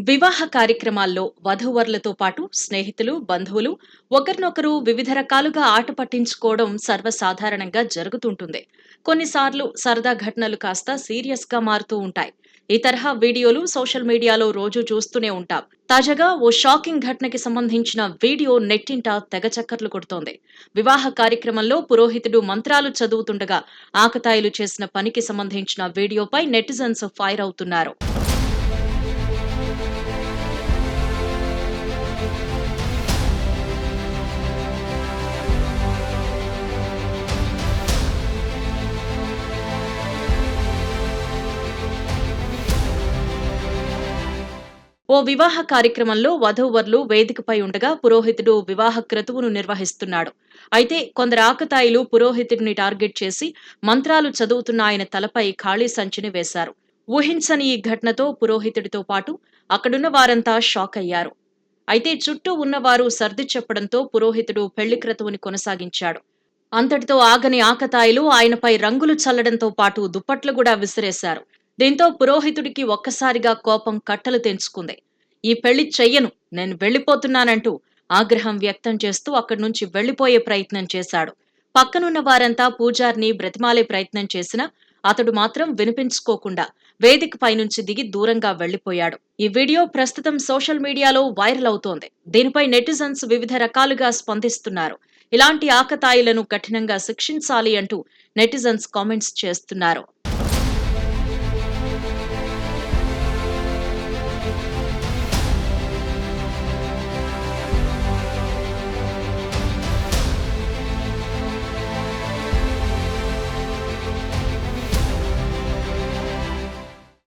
వివాహ కార్యక్రమాల్లో వధూవరులతో పాటు స్నేహితులు, బంధువులు ఒకరినొకరు వివిధ రకాలుగా ఆట పట్టించుకోవడం సర్వసాధారణంగా జరుగుతుంటుంది. కొన్నిసార్లు సరదా ఘటనలు కాస్త సీరియస్ గా మారుతూ ఉంటాయి. ఈ తరహా వీడియోలు సోషల్ మీడియాలో రోజు చూస్తూనే ఉంటాం. తాజాగా ఓ షాకింగ్ ఘటనకి సంబంధించిన వీడియో నెట్టింట తెగ చక్కర్లు కొడుతోంది. వివాహ కార్యక్రమంలో పురోహితుడు మంత్రాలు చదువుతుండగా ఆకతాయిలు చేసిన పనికి సంబంధించిన వీడియోపై నెటిజన్స్ ఫైర్ అవుతున్నారు. ఓ వివాహ కార్యక్రమంలో వధూవరులు వేదికపై ఉండగా పురోహితుడు వివాహ క్రతువును నిర్వహిస్తున్నాడు. అయితే కొందరు ఆకతాయిలు పురోహితుడిని టార్గెట్ చేసి మంత్రాలు చదువుతున్న ఆయన తలపై ఖాళీ సంచిని వేశారు. ఊహించని ఈ ఘటనతో పురోహితుడితో పాటు అక్కడున్న వారంతా షాక్ అయ్యారు. అయితే చుట్టూ ఉన్నవారు సర్ది చెప్పడంతో పురోహితుడు పెళ్లి క్రతువుని కొనసాగించాడు. అంతటితో ఆగని ఆకతాయిలు ఆయనపై రంగులు చల్లడంతో పాటు దుప్పట్లు కూడా విసిరేశారు. దీంతో పురోహితుడికి ఒక్కసారిగా కోపం కట్టలు తెంచుకుంది. ఈ పెళ్లి చెయ్యను, నేను వెళ్లిపోతున్నానంటూ ఆగ్రహం వ్యక్తం చేస్తూ అక్కడి నుంచి వెళ్లిపోయే ప్రయత్నం చేశాడు. పక్కనున్న వారంతా పూజారిని బ్రతిమాలే ప్రయత్నం చేసినా అతడు మాత్రం వినిపించుకోకుండా వేదిక పైనుంచి దిగి దూరంగా వెళ్లిపోయాడు. ఈ వీడియో ప్రస్తుతం సోషల్ మీడియాలో వైరల్ అవుతోంది. దీనిపై నెటిజన్స్ వివిధ రకాలుగా స్పందిస్తున్నారు. ఇలాంటి ఆకతాయిలను కఠినంగా శిక్షించాలి అంటూ నెటిజన్స్ కామెంట్స్ చేస్తున్నారు.